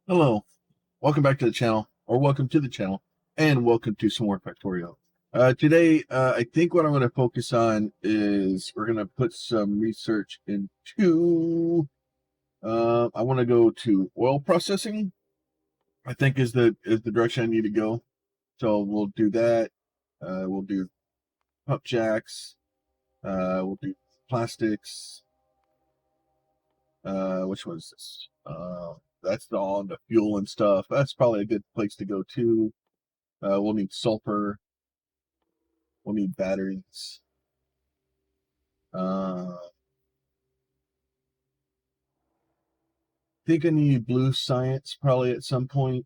Hello, welcome back to the channel, or welcome to the channel, and welcome to some more Factorio. Today, I think what I'm going to focus on is we're going to put some research into, I want to go to oil processing, I think is the direction I need to go. So we'll do that. We'll do pump jacks. We'll do plastics. Which one is this? That's all the fuel and stuff. That's probably a good place to go to. We'll need sulfur. We'll need batteries. I think I need blue science probably at some point.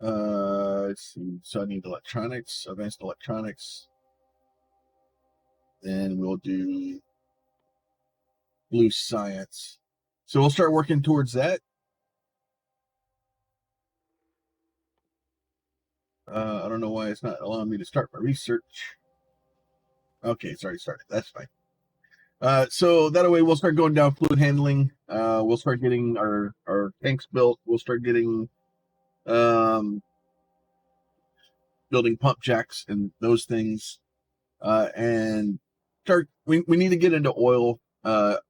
Let's see. So I need electronics, advanced electronics. Then we'll do blue science. So we'll start working towards that. I don't know why it's not allowing me to start my research. Okay, it's already started. That's fine. So that way we'll start going down fluid handling. We'll start getting our tanks built. We'll start getting building pump jacks and those things. And start. We need to get into oil.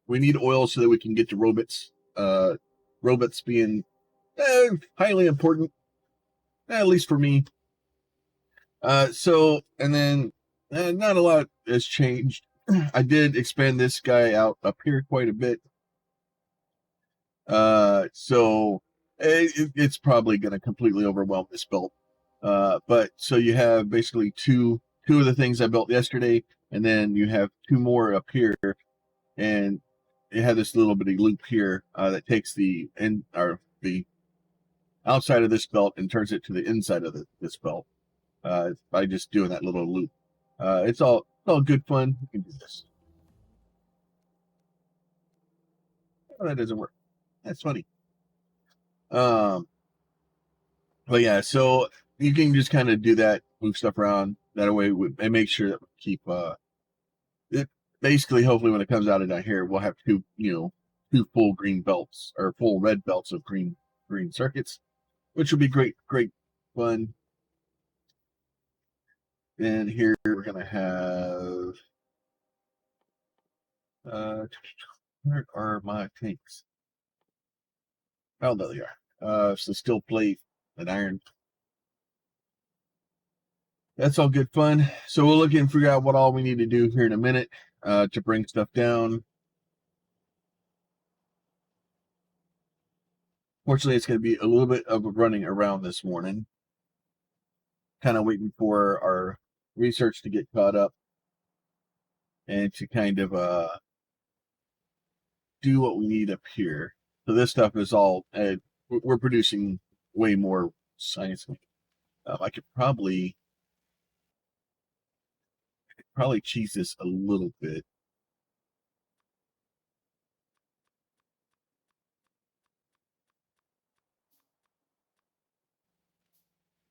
We need oil so that we can get to robots. Robots being highly important, at least for me. So and then not a lot has changed. I did expand this guy out up here quite a bit. So it's probably going to completely overwhelm this belt. But so you have basically two of the things I built yesterday, and then you have two more up here, and it had this little bitty loop here that takes the outside of this belt and turns it to the inside of this belt by just doing that little loop. It's all good fun. You can do this. Oh, that doesn't work. That's funny. But yeah, so you can just kind of do that, move stuff around that way, and make sure that we keep it. Basically, hopefully, when it comes out of down here, we'll have two full green belts or full red belts of green circuits, which will be great fun. And here we're gonna have where are my tanks? Oh, there they are. So steel plate and iron. That's all good fun. So we'll look and figure out what all we need to do here in a minute to bring stuff down. Fortunately, it's going to be a little bit of a running around this morning. Kind of waiting for our research to get caught up and to kind of do what we need up here. So this stuff is all, we're producing way more science. I could probably cheese this a little bit.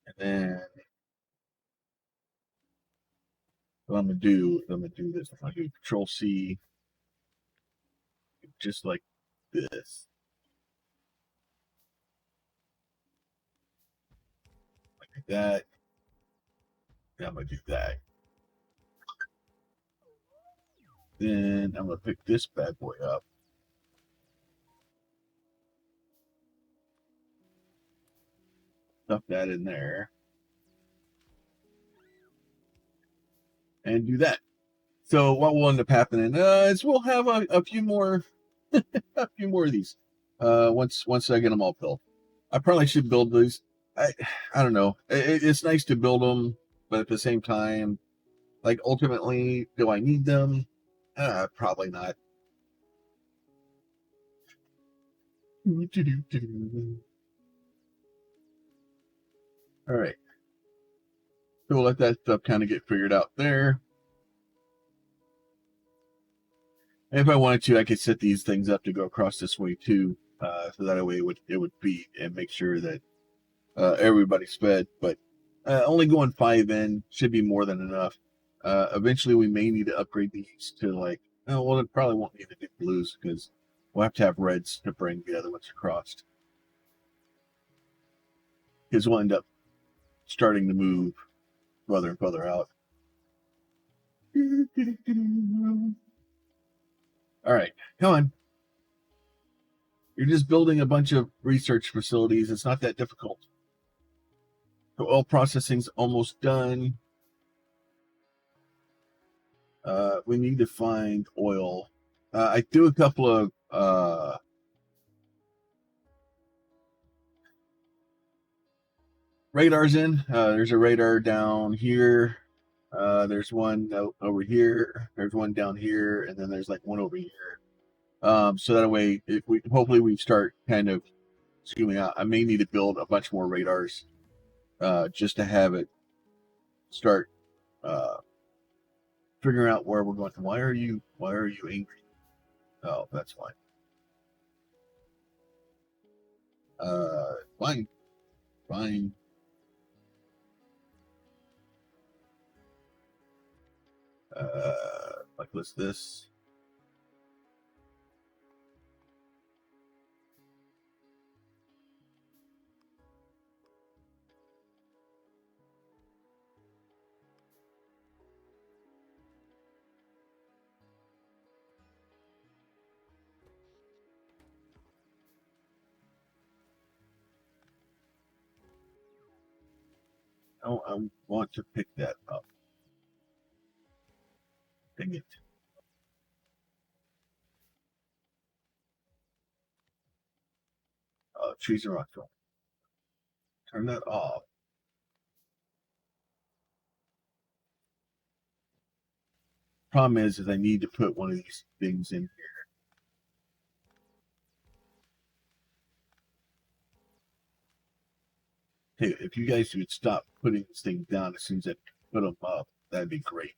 And then what I'm gonna do this. I'm gonna do Control C, just like this, like that. And I'm gonna do that. Then I'm gonna pick this bad boy up. Stuff that in there. And do that. So what will end up happening is we'll have a few more a few more of these once I get them all built. I probably should build these. I don't know. It's nice to build them, but at the same time, like ultimately, do I need them? Probably not. All right. So we'll let that stuff kind of get figured out there. And if I wanted to, I could set these things up to go across this way too, so that way it would be and make sure that everybody's fed. But only going 5 in should be more than enough. Eventually, we may need to upgrade these to like. Oh, well, it probably won't need to do blues because We'll have to have reds to bring the other ones across. Because we'll end up starting to move further and further out. All right, come on. You're just building a bunch of research facilities. It's not that difficult. The oil processing's almost done. We need to find oil. I do a couple of radars in. There's a radar down here. There's one over here. There's one down here, and then there's like one over here. So that way, if we hopefully we start kind of zooming out. I may need to build a bunch more radars, just to have it start figuring out where we're going. Why are you angry? Oh, that's fine. Fine. Like this. Oh, I want to pick that up. Dang it. Trees and rocks. Turn that off. Problem is I need to put one of these things in here. Hey, if you guys would stop putting this thing down as soon as I put them up, that'd be great.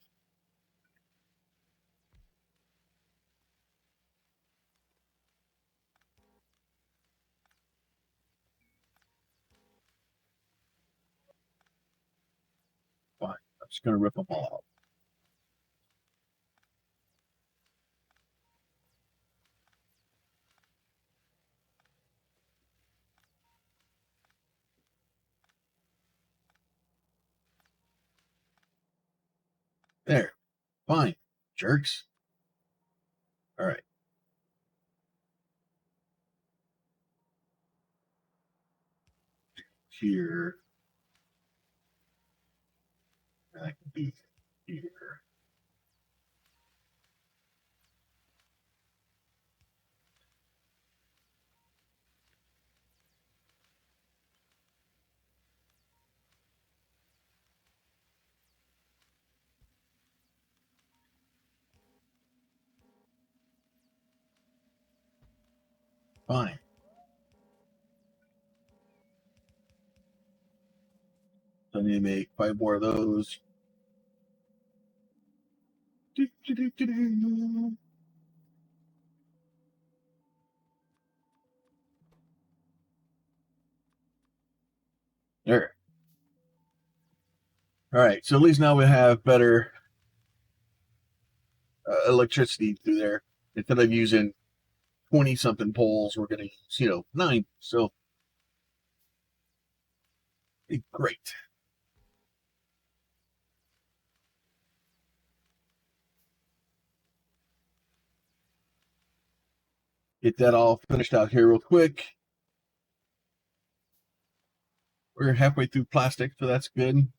Fine. I'm just going to rip them all out. There. Fine. Jerks. All right. Here. That can be here. Fine. So I need to make 5 more of those. There. All right. So at least now we have better electricity through there. Instead of using 20 something poles, we're going to use, 9. So great. Get that all finished out here real quick. We're halfway through plastic, so that's good.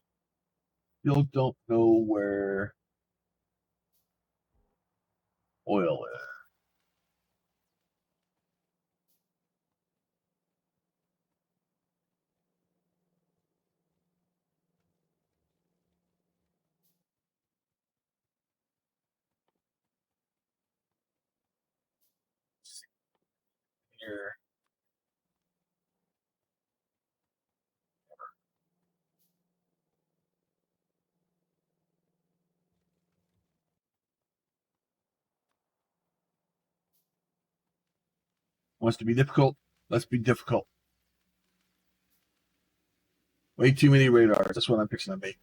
Still don't know where oil is. Here. Wants to be difficult? Let's be difficult. Way too many radars. That's what I'm fixing to make.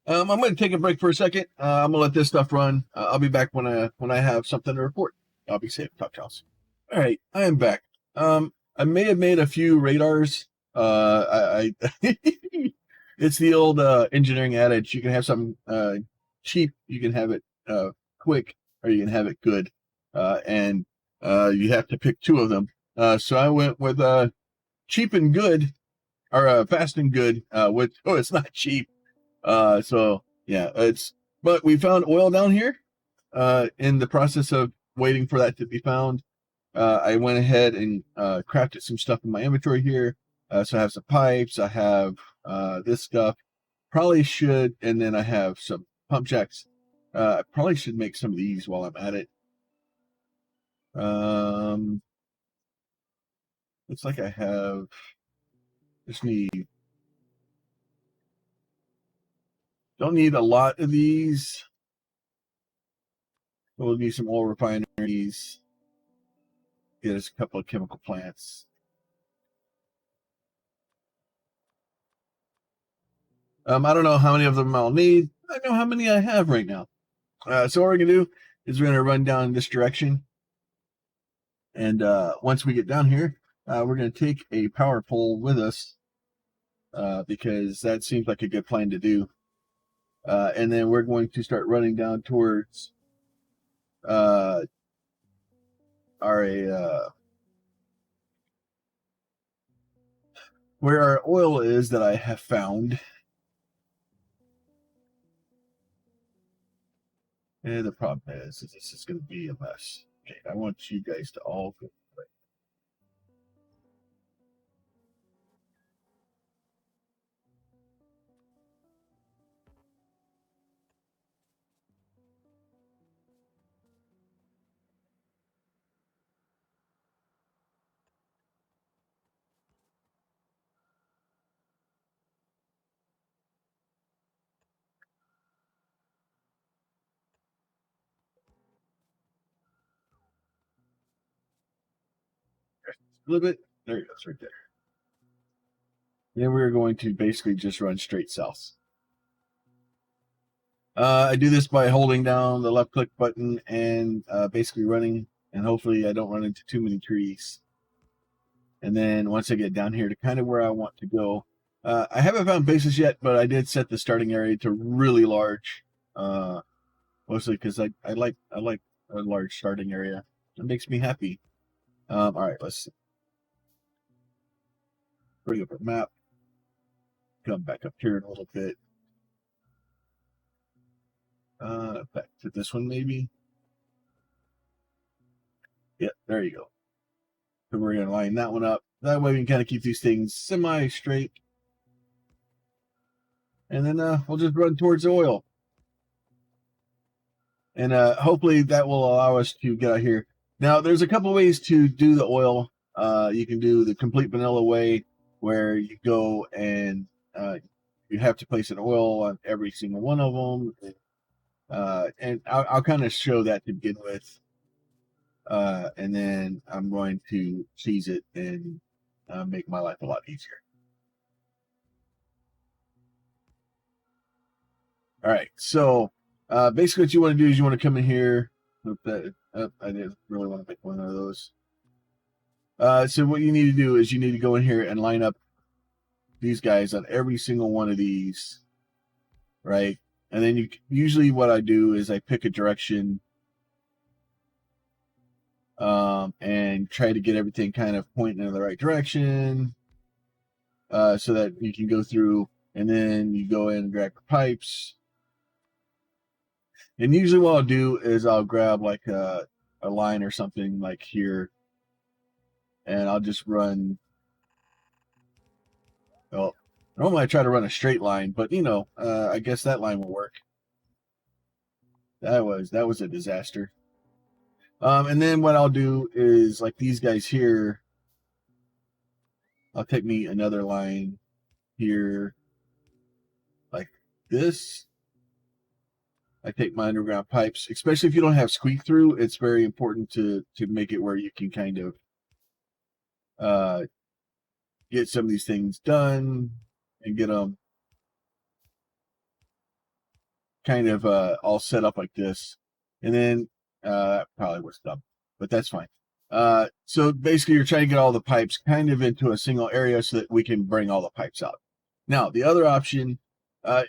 I'm going to take a break for a second. I'm going to let this stuff run. I'll be back when I have something to report. I'll be safe. Talk to y'all soon. All right, I am back. I may have made a few radars. I it's the old engineering adage: you can have something cheap, you can have it quick, or you can have it good, and you have to pick two of them. So I went with cheap and good, or fast and good. With it's not cheap. So yeah, but we found oil down here. In the process of waiting for that to be found, I went ahead and crafted some stuff in my inventory here. So I have some pipes, I have this stuff. Probably should, and then I have some pump jacks. I probably should make some of these while I'm at it. Looks like I have, just need, don't need a lot of these. We'll need some oil refineries. Get us a couple of chemical plants. I don't know how many of them I'll need. I know how many I have right now. So what we're going to do is we're going to run down this direction. And once we get down here, we're going to take a power pole with us because that seems like a good plan to do. And then we're going to start running down towards our where our oil is that I have found. And the problem is this is going to be a mess. Okay, I want you guys to all go away. A little bit. There it goes, right there. Then we're going to basically just run straight south. I do this by holding down the left click button and basically running, and hopefully I don't run into too many trees. And then once I get down here to kind of where I want to go, I haven't found bases yet, but I did set the starting area to really large, mostly because I like a large starting area. It makes me happy. All right, let's bring up our map. Come back up here in a little bit. Back to this one maybe. Yep, there you go. So we're going to line that one up. That way we can kind of keep these things semi-straight. And then we'll just run towards the oil. And hopefully that will allow us to get out here. Now, there's a couple ways to do the oil. You can do the complete vanilla way, where you go and you have to place an oil on every single one of them. And I'll kind of show that to begin with. And then I'm going to cheese it and make my life a lot easier. All right, so basically what you want to do is you want to come in here. I didn't really want to make one of those. So what you need to do is you need to go in here and line up these guys on every single one of these, right? And then usually what I do is I pick a direction and try to get everything kind of pointing in the right direction so that you can go through, and then you go in and grab your pipes. And usually what I'll do is I'll grab like a line or something like here, and I'll just run. Well, normally I try to run a straight line, but I guess that line will work. That was a disaster. And then what I'll do is like these guys here, I'll take me another line here like this. I take my underground pipes, especially if you don't have squeak through. It's very important to make it where you can kind of get some of these things done. and get them kind of all set up like this. And then probably was dumb, but that's fine. So basically you're trying to get all the pipes kind of into a single area so that we can bring all the pipes out. Now, the other option,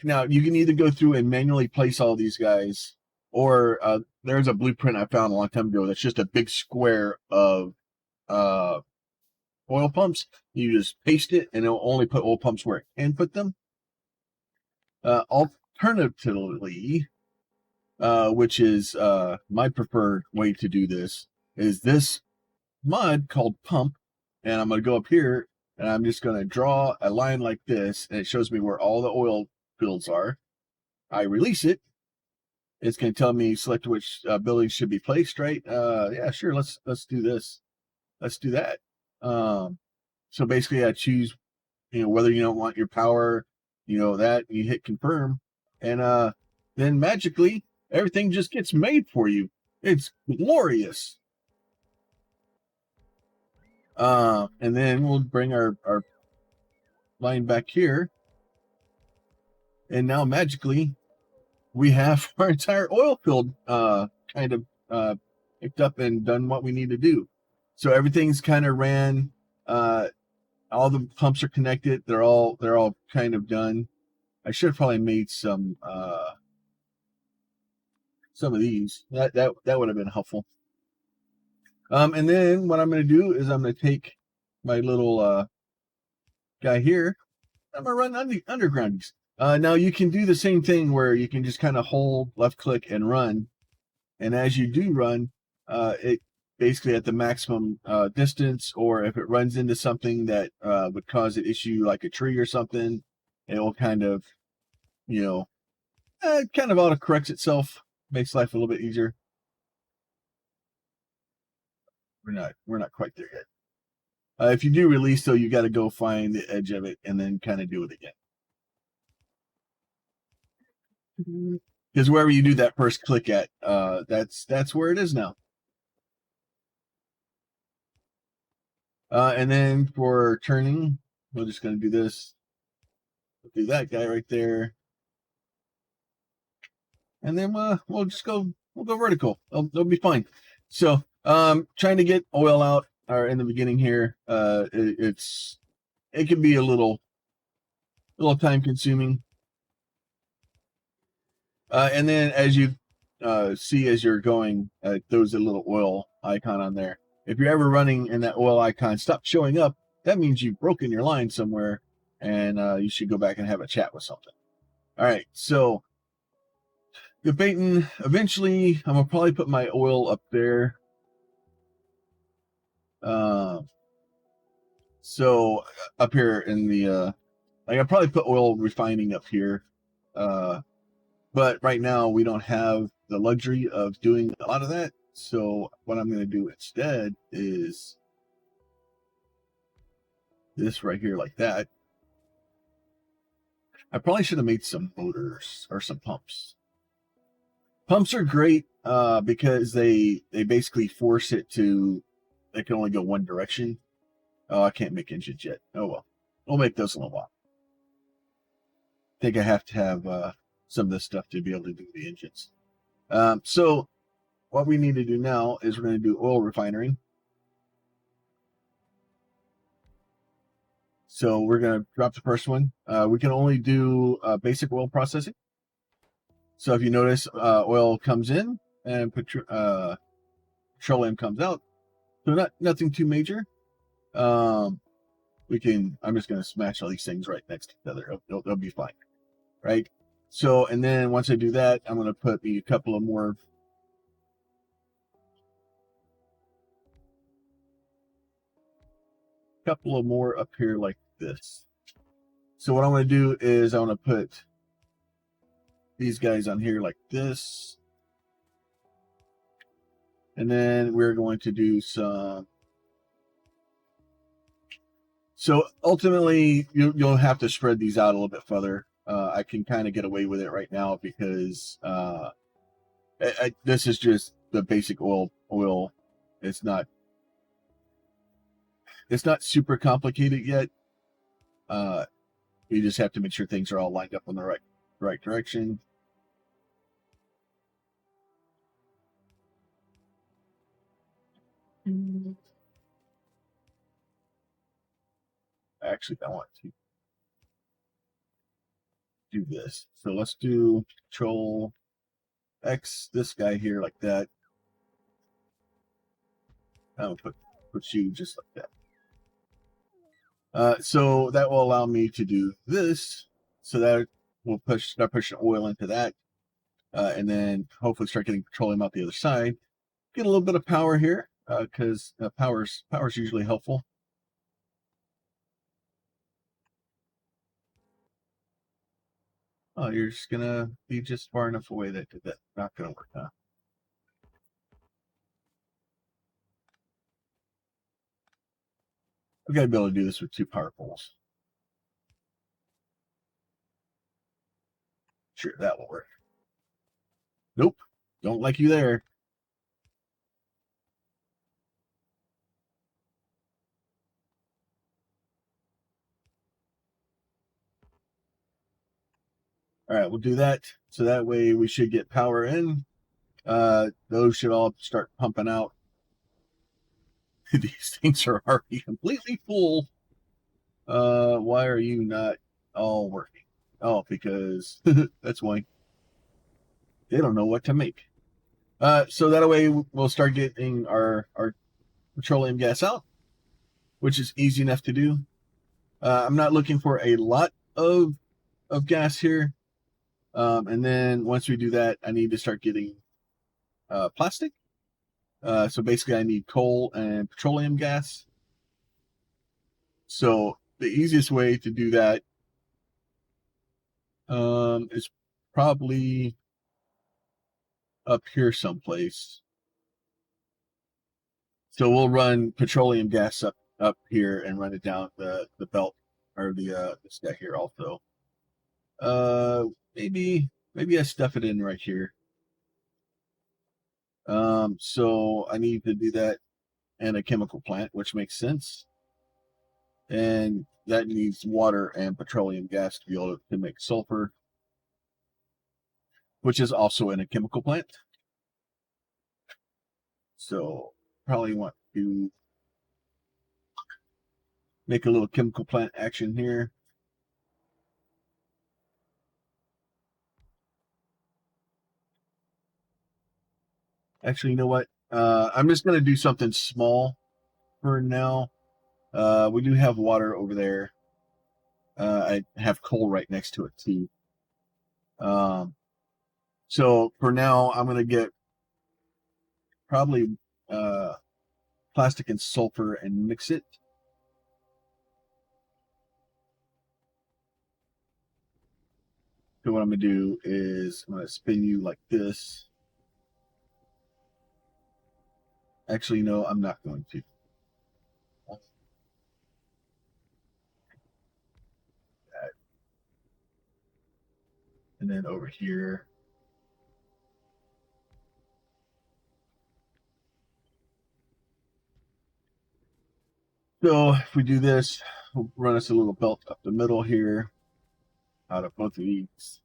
now you can either go through and manually place all these guys, or there's a blueprint I found a long time ago that's just a big square of oil pumps. You just paste it and it'll only put oil pumps where it can put them. Alternatively, which is my preferred way to do this, is this mod called pump. And I'm going to go up here and I'm just going to draw a line like this, and it shows me where all the oil fields are. I release it. It's going to tell me select which buildings should be placed, right? Yeah, sure. Let's do this. Let's do that. So basically I choose, whether you don't want your power, that you hit confirm, and then magically everything just gets made for you. It's glorious. And then we'll bring our line back here, and now magically we have our entire oil field kind of picked up and done what we need to do. So everything's kind of ran. All the pumps are connected. They're all kind of done. I should have probably made some of these. That would have been helpful. And then what I'm going to do is I'm going to take my little guy here. I'm going to run undergroundies. Now you can do the same thing where you can just kind of hold left click and run. And as you do run, it basically at the maximum distance, or if it runs into something that would cause an issue like a tree or something, it will kind of, kind of auto corrects itself, makes life a little bit easier. We're not quite there yet. If you do release, though, you got to go find the edge of it and then kind of do it again. Because wherever you do that first click at, that's where it is now. And then for turning, we're just going to do this. We'll do that guy right there. And then we'll go vertical. They'll be fine. So trying to get oil out or in the beginning here, it can be a little time consuming. And then as you see as you're going, there's a little oil icon on there. If you're ever running and that oil icon stops showing up, that means you've broken your line somewhere, and you should go back and have a chat with something. All right, so debating, eventually I'm going to probably put my oil up there. So up here in the, I'll probably put oil refining up here. But right now we don't have the luxury of doing a lot of that. So what I'm going to do instead is this right here, like that. I probably should have made some motors or some pumps. Pumps are great because they basically force it to, they can only go one direction. Oh, I can't make engines yet. Oh well, we'll make those in a little while. I think I have to have some of this stuff to be able to do the engines. So what we need to do now is we're going to do oil refinery. So we're going to drop the first one. We can only do basic oil processing. So if you notice, oil comes in and petroleum comes out. So nothing too major. I'm just going to smash all these things right next to each other. They'll be fine. Right? So, and then once I do that, I'm going to put a couple of more up here like this. So what I'm going to do is I'm going to put these guys on here like this. And then we're going to do some. So ultimately, you'll have to spread these out a little bit further. I can kind of get away with it right now because this is just the basic oil. It's not super complicated yet. You just have to make sure things are all lined up in the right direction. Actually, I want to do this. So let's do Control X this guy here like that. I'll put you just like that. So that will allow me to do this. So that will start pushing oil into that, and then hopefully start getting petroleum out the other side. Get a little bit of power here because power's usually helpful. Oh, you're just gonna be just far enough away that that's not gonna work, huh? I've got to be able to do this with 2 power poles. Sure, that will work. Nope, don't like you there. All right, we'll do that. So that way we should get power in. Those should all start pumping out. These things are already completely full. Why are you not all working? Oh, because that's why they don't know what to make. So that way we'll start getting our petroleum gas out, which is easy enough to do. I'm not looking for a lot of gas here. And then once we do that, I need to start getting plastic. So basically, I need coal and petroleum gas. So the easiest way to do that is probably up here someplace. So we'll run petroleum gas up here and run it down the belt or the this guy here also. Uh, maybe I stuff it in right here. So I need to do that and a chemical plant, which makes sense. And that needs water and petroleum gas to be able to make sulfur, which is also in a chemical plant. So probably want to make a little chemical plant action here. Actually, you know what? I'm just going to do something small for now. We do have water over there. I have coal right next to it too. So for now, I'm going to get probably plastic and sulfur and mix it. So what I'm going to do is I'm going to spin you like this. Actually, no, I'm not going to. And then over here. So if we do this, we'll run us a little belt up the middle here out of both of these.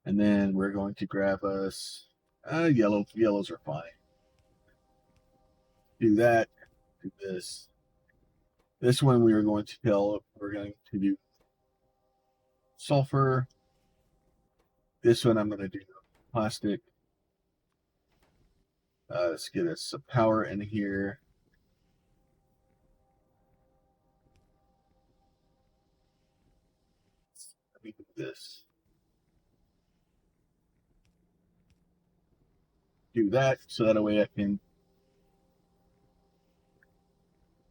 And then we're going to grab us yellow. Yellows are fine. Do that. Do this. This one we are going to we're going to do sulfur. This one I'm going to do plastic. Let's get us some power in here. Let me do this. Do that so that way I can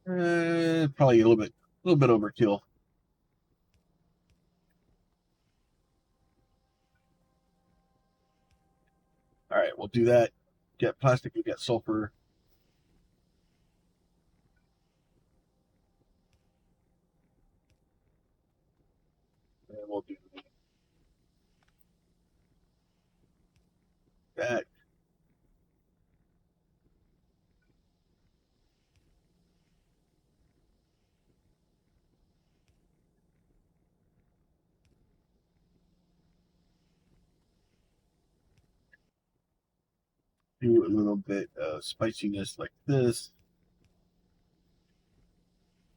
probably a little bit overkill. All right, we'll do that. Get plastic, we got sulfur. And we'll do that. do a little bit of spiciness like this.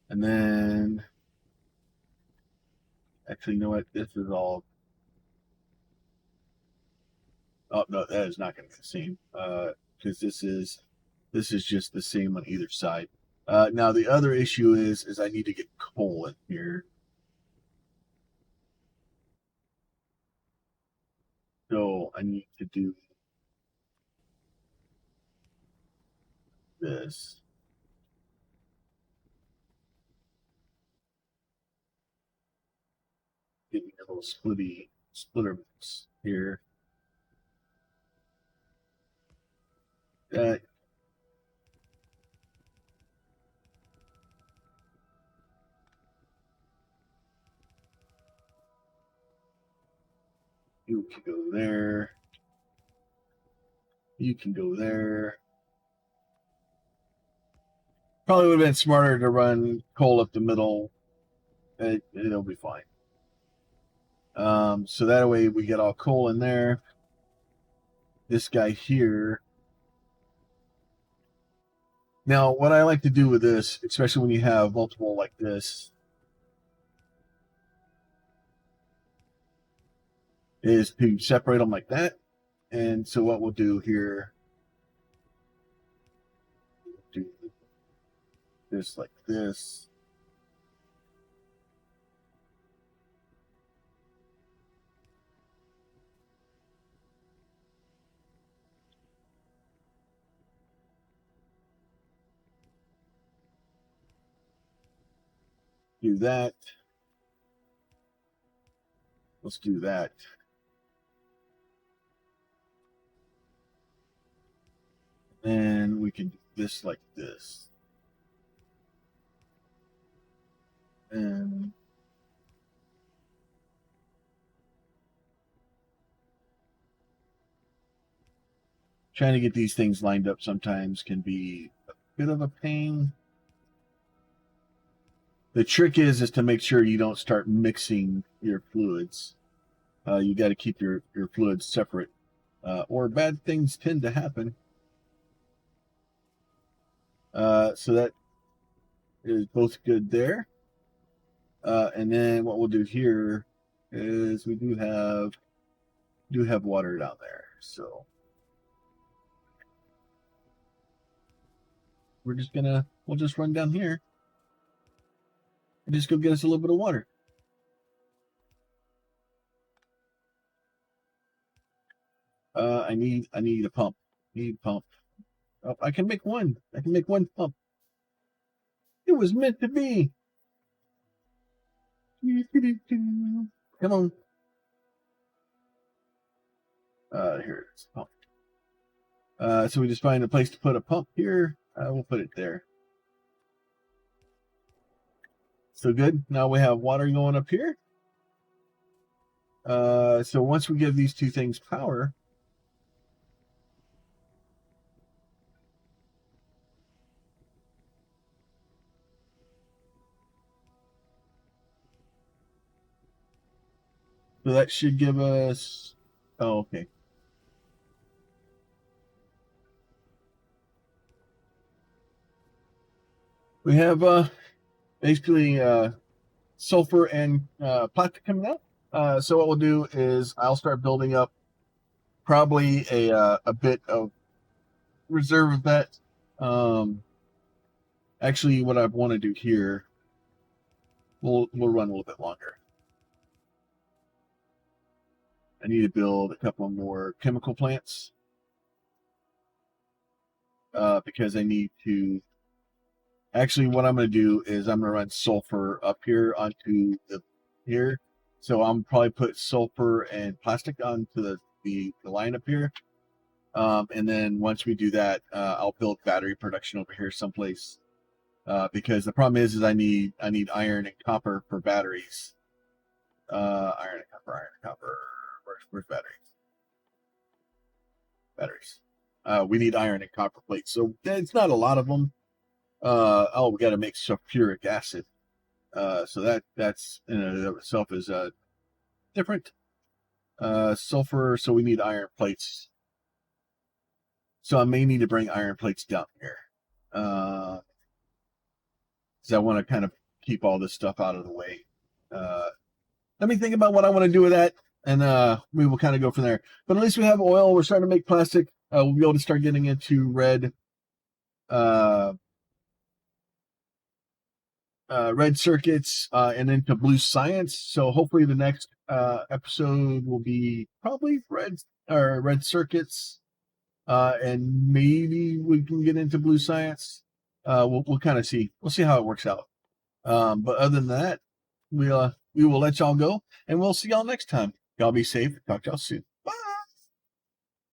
And then, actually, you know what? This is all. Oh no, that is not going to be the same because this is just the same on either side. Now the other issue is I need to get coal in here. So I need to do this. Give me a little splitter here. Uh, you can go there. You can go there. Probably would have been smarter to run coal up the middle. It'll be fine. So that way we get all coal in there. This guy here. Now, what I like to do with this, especially when you have multiple like this, is to separate them like that. And so what we'll do here, do this like this. Do that. Let's do that. And we can do this like this. And trying to get these things lined up sometimes can be a bit of a pain. The trick is to make sure you don't start mixing your fluids. You got to keep your fluids separate, or bad things tend to happen. So that is both good there. And then what we'll do here is we do have water down there, so we'll just run down here and just go get us a little bit of water. I need a pump. Need a pump. Oh, I can make one. I can make one pump. It was meant to be. Come on. Here it is. Pump. So we just find a place to put a pump here. We'll put it there. So good. Now we have water going up here. So once we give these two things power, so that should give us. Oh, okay. We have basically sulfur and plastic coming out. So what we'll do is I'll start building up probably a bit of reserve of that. Actually, what I want to do here, we'll run a little bit longer. I need to build a couple more chemical plants because I need to. Actually, what I'm going to do is I'm going to run sulfur up here onto here. So I'm probably put sulfur and plastic onto the line up here. And then once we do that, I'll build battery production over here someplace. Because the problem is I need iron and copper for batteries. Iron and copper. Where's batteries? Batteries. We need iron and copper plates. So it's not a lot of them. We got to make sulfuric acid. So that's in and of itself is different. Sulfur. So we need iron plates. So I may need to bring iron plates down here. Because I want to kind of keep all this stuff out of the way. Let me think about what I want to do with that, and we will kind of go from there. But at least we have oil. We're starting to make plastic. We'll be able to start getting into red circuits and into blue science. So hopefully the next episode will be probably red circuits, and maybe we can get into blue science. We'll kind of see. We'll see how it works out. But other than that, we will let y'all go, and we'll see y'all next time. Y'all be safe. Talk to y'all soon.